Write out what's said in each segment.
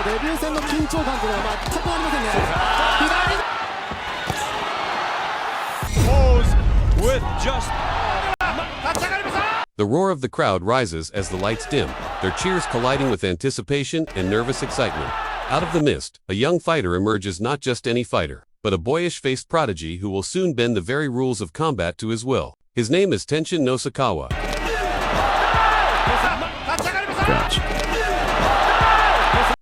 デビュー戦の緊張感というのは全くありませんね。The roar of the crowd rises as the lights dim, their cheers colliding with anticipation and nervous excitement. Out of the mist, a young fighter emerges, not just any fighter, but a boyish-faced prodigy who will soon bend the very rules of combat to his will. His name is Tenshin Nasukawa.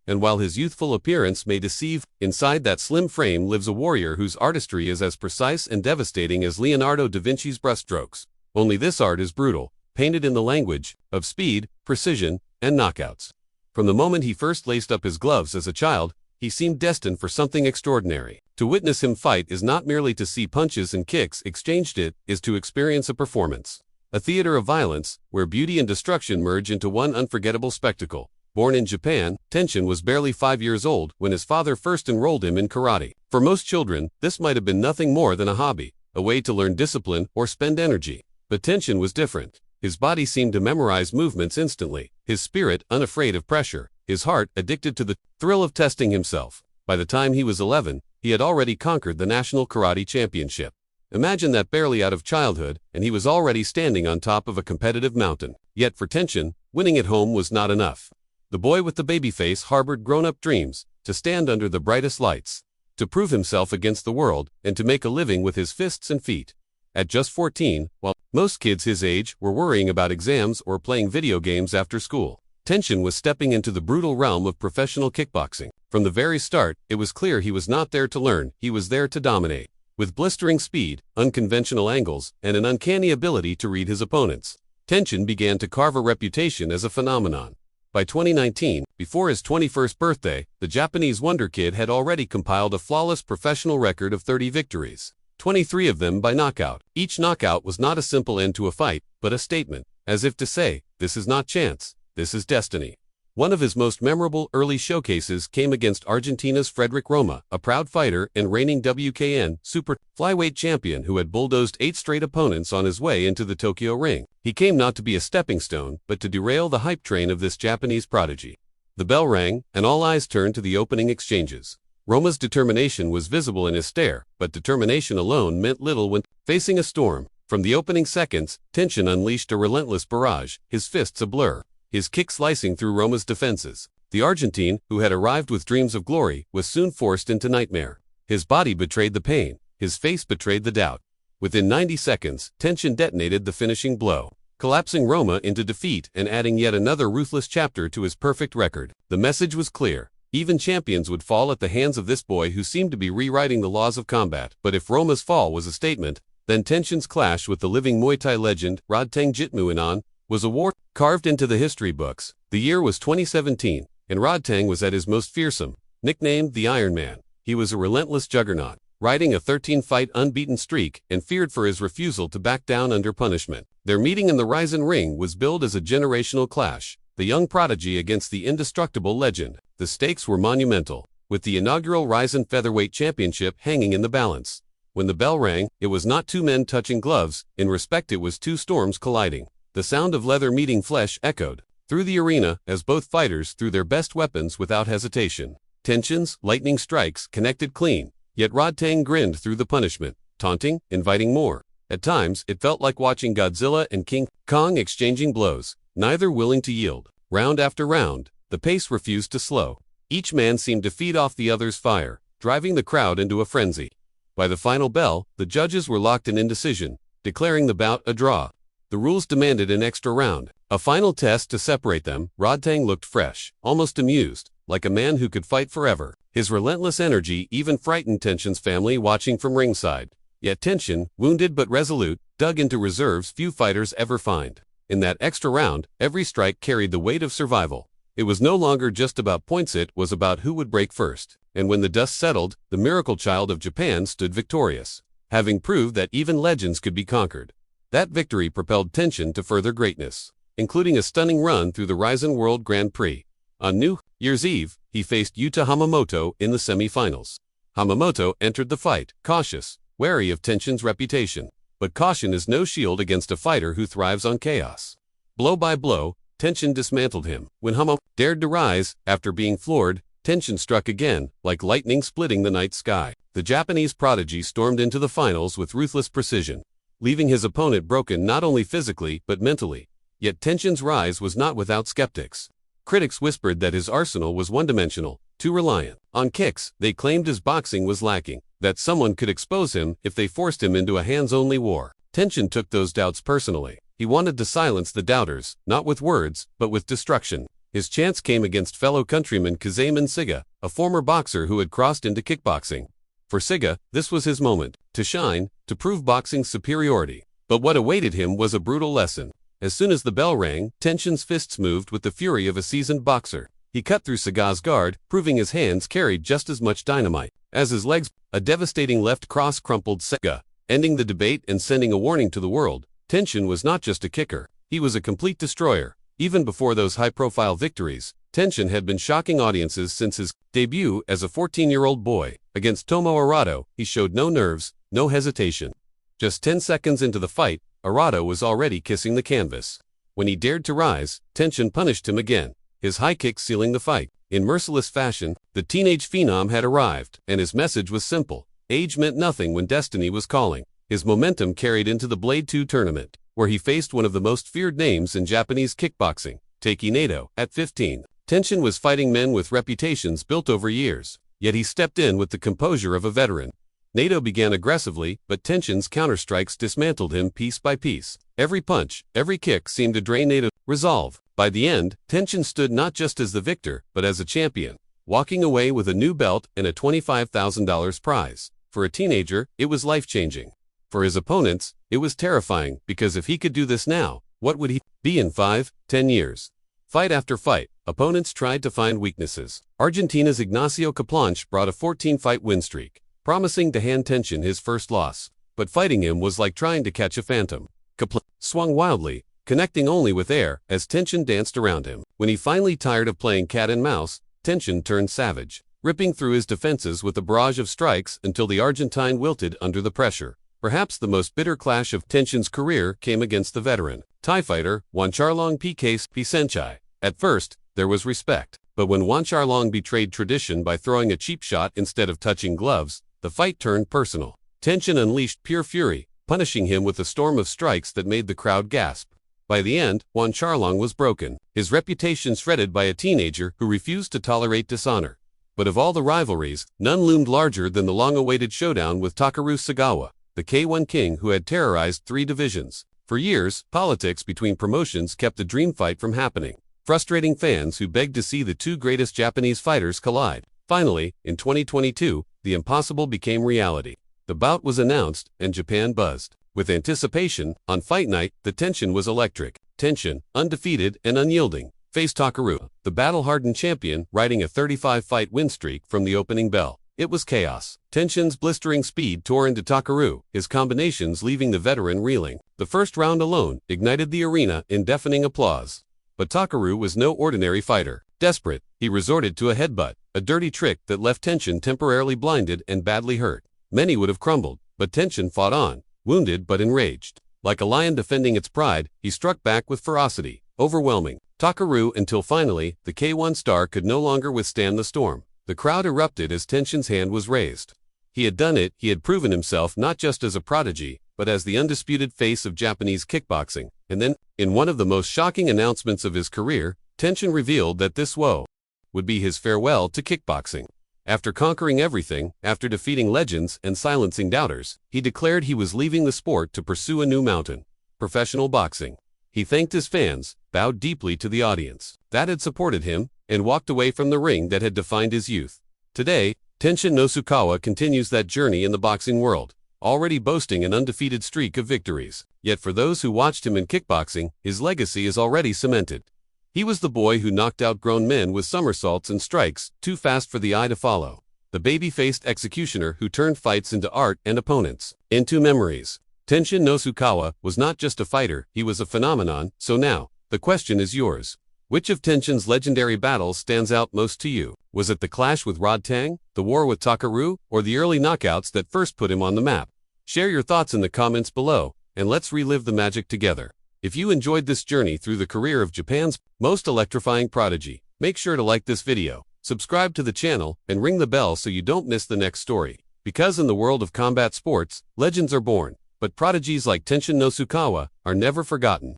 And while his youthful appearance may deceive, inside that slim frame lives a warrior whose artistry is as precise and devastating as Leonardo da Vinci's brushstrokes. Only this art is brutal, painted in the language of speed, precision, and knockouts. From the moment he first laced up his gloves as a child, he seemed destined for something extraordinary. To witness him fight is not merely to see punches and kicks exchanged, it is to experience a performance. A theater of violence, where beauty and destruction merge into one unforgettable spectacle. Born in Japan, Tenshin was barely 5 years old when his father first enrolled him in karate. For most children, this might have been nothing more than a hobby, a way to learn discipline or spend energy. But Tenshin was different. His body seemed to memorize movements instantly, his spirit unafraid of pressure, his heart addicted to the thrill of testing himself. By the time he was 11, he had already conquered the National Karate Championship. Imagine that, barely out of childhood, and he was already standing on top of a competitive mountain. Yet for Tenshin, winning at home was not enough. The boy with the baby face harbored grown-up dreams, to stand under the brightest lights, to prove himself against the world, and to make a living with his fists and feet. At just 14, while most kids his age were worrying about exams or playing video games after school, Tenshin was stepping into the brutal realm of professional kickboxing. From the very start, it was clear he was not there to learn, he was there to dominate. With blistering speed, unconventional angles, and an uncanny ability to read his opponents, Tenshin began to carve a reputation as a phenomenon. By 2019, before his 21st birthday, the Japanese Wonder Kid had already compiled a flawless professional record of 30 victories, 23 of them by knockout. Each knockout was not a simple end to a fight, but a statement, as if to say, this is not chance, this is destiny. One of his most memorable early showcases came against Argentina's Frederic Roma, a proud fighter and reigning WKN super flyweight champion who had bulldozed 8 straight opponents on his way into the Tokyo ring. He came not to be a stepping stone, but to derail the hype train of this Japanese prodigy. The bell rang, and all eyes turned to the opening exchanges. Roma's determination was visible in his stare, but determination alone meant little when facing a storm. From the opening seconds, Tenshin unleashed a relentless barrage, his fists a blur, his kick slicing through Roma's defenses. The Argentine, who had arrived with dreams of glory, was soon forced into nightmare. His body betrayed the pain, his face betrayed the doubt. Within 90 seconds, Tenshin detonated the finishing blow, collapsing Roma into defeat and adding yet another ruthless chapter to his perfect record. The message was clear. Even champions would fall at the hands of this boy who seemed to be rewriting the laws of combat. But if Roma's fall was a statement, then Tenshin's clash with the living Muay Thai legend, Rodtang Jitmuinon, was a war carved into the history books. The year was 2017, and Rodtang was at his most fearsome. Nicknamed the Iron Man, he was a relentless juggernaut, riding a 13-fight unbeaten streak and feared for his refusal to back down under punishment. Their meeting in the Ryzen ring was billed as a generational clash, the young prodigy against the indestructible legend. The stakes were monumental, with the inaugural Ryzen Featherweight Championship hanging in the balance. When the bell rang, it was not 2 men touching gloves, in respect it was 2 storms colliding. The sound of leather meeting flesh echoed through the arena as both fighters threw their best weapons without hesitation. Tenshin's lightning strikes connected clean, yet Rodtang grinned through the punishment, taunting, inviting more. At times, it felt like watching Godzilla and King Kong exchanging blows, neither willing to yield. Round after round, the pace refused to slow. Each man seemed to feed off the other's fire, driving the crowd into a frenzy. By the final bell, the judges were locked in indecision, declaring the bout a draw. The rules demanded an extra round, a final test to separate them. Rodtang looked fresh, almost amused, like a man who could fight forever. His relentless energy even frightened Tenshin's family watching from ringside. Yet Tenshin, wounded but resolute, dug into reserves few fighters ever find. In that extra round, every strike carried the weight of survival. It was no longer just about points, it was about who would break first. And when the dust settled, the miracle child of Japan stood victorious, having proved that even legends could be conquered. That victory propelled Tenshin to further greatness, including a stunning run through the Ryzen World Grand Prix. On New Year's Eve, he faced Yuta Hamamoto in the semi-finals. Hamamoto entered the fight, cautious, wary of Tenshin's reputation. But caution is no shield against a fighter who thrives on chaos. Blow by blow, Tenshin dismantled him. When Hamamoto dared to rise, after being floored, Tenshin struck again, like lightning splitting the night sky. The Japanese prodigy stormed into the finals with ruthless precision, leaving his opponent broken not only physically but mentally. Yet Tenshin's rise was not without skeptics. Critics whispered that his arsenal was one-dimensional, too reliant on kicks. They claimed his boxing was lacking, that someone could expose him if they forced him into a hands-only war. Tenshin took those doubts personally. He wanted to silence the doubters, not with words, but with destruction. His chance came against fellow countryman Kazaiman Siga, a former boxer who had crossed into kickboxing. For Siga, this was his moment, to shine, to prove boxing's superiority. But what awaited him was a brutal lesson. As soon as the bell rang, Tenshin's fists moved with the fury of a seasoned boxer. He cut through Siga's guard, proving his hands carried just as much dynamite as his legs. A devastating left cross crumpled Siga, ending the debate and sending a warning to the world. Tenshin was not just a kicker, he was a complete destroyer. Even before those high-profile victories, Tenshin had been shocking audiences since his debut as a 14-year-old boy. Against Tomo Arado, he showed no nerves, no hesitation. Just 10 seconds into the fight, Arado was already kissing the canvas. When he dared to rise, Tenshin punished him again, his high kick sealing the fight. In merciless fashion, the teenage phenom had arrived, and his message was simple. Age meant nothing when destiny was calling. His momentum carried into the Blade 2 tournament, where he faced one of the most feared names in Japanese kickboxing, Taiki Nato. At 15, Tenshin was fighting men with reputations built over years, yet he stepped in with the composure of a veteran. Nato began aggressively, but Tenshin's counterstrikes dismantled him piece by piece. Every punch, every kick seemed to drain Nato's resolve. By the end, Tenshin stood not just as the victor, but as a champion, walking away with a new belt and a $25,000 prize. For a teenager, it was life-changing. For his opponents, it was terrifying, because if he could do this now, what would he be in 5, 10 years? Fight after fight, opponents tried to find weaknesses. Argentina's Ignacio Caplanche brought a 14-fight win streak, promising to hand Tenshin his first loss. But fighting him was like trying to catch a phantom. Caplanche swung wildly, connecting only with air, as Tenshin danced around him. When he finally tired of playing cat and mouse, Tenshin turned savage, ripping through his defenses with a barrage of strikes until the Argentine wilted under the pressure. Perhaps the most bitter clash of Tenshin's career came against the veteran Thai fighter Wancharlong Pisenchai. At first, there was respect, but when Wancharlong betrayed tradition by throwing a cheap shot instead of touching gloves, the fight turned personal. Tenshin unleashed pure fury, punishing him with a storm of strikes that made the crowd gasp. By the end, Wancharlong was broken, his reputation shredded by a teenager who refused to tolerate dishonor. But of all the rivalries, none loomed larger than the long-awaited showdown with Takeru Sagawa, the K1 king who had terrorized 3 divisions. For years, politics between promotions kept the dream fight from happening, frustrating fans who begged to see the 2 greatest Japanese fighters collide. Finally, in 2022, the impossible became reality. The bout was announced, and Japan buzzed with anticipation. On fight night, the tension was electric. Tenshin, undefeated and unyielding, faced Takeru, the battle-hardened champion, riding a 35-fight win streak from the opening bell. It was chaos. Tenshin's blistering speed tore into Takeru, his combinations leaving the veteran reeling. The first round alone ignited the arena in deafening applause. But Takeru was no ordinary fighter. Desperate, he resorted to a headbutt, a dirty trick that left Tenshin temporarily blinded and badly hurt. Many would have crumbled, but Tenshin fought on, wounded but enraged. Like a lion defending its pride, he struck back with ferocity, overwhelming Takeru until finally, the K1 star could no longer withstand the storm. The crowd erupted as Tenshin's hand was raised. He had done it. He had proven himself not just as a prodigy, but as the undisputed face of Japanese kickboxing. And then, in one of the most shocking announcements of his career, Tenshin revealed that this would be his farewell to kickboxing. After conquering everything, after defeating legends and silencing doubters, he declared he was leaving the sport to pursue a new mountain: professional boxing. He thanked his fans, bowed deeply to the audience that had supported him, and walked away from the ring that had defined his youth. Today, Tenshin Nasukawa continues that journey in the boxing world, already boasting an undefeated streak of victories. Yet for those who watched him in kickboxing, his legacy is already cemented. He was the boy who knocked out grown men with somersaults and strikes too fast for the eye to follow. The baby-faced executioner who turned fights into art and opponents into memories. Tenshin Nasukawa was not just a fighter, he was a phenomenon. So now, the question is yours. Which of Tenshin's legendary battles stands out most to you? Was it the clash with Rod Tang, the war with Takeru, or the early knockouts that first put him on the map? Share your thoughts in the comments below, and let's relive the magic together. If you enjoyed this journey through the career of Japan's most electrifying prodigy, make sure to like this video, Subscribe to the channel and ring the bell so you don't miss the next story. Because in the world of combat sports, legends are born, but prodigies like Tenshin Nasukawa are never forgotten.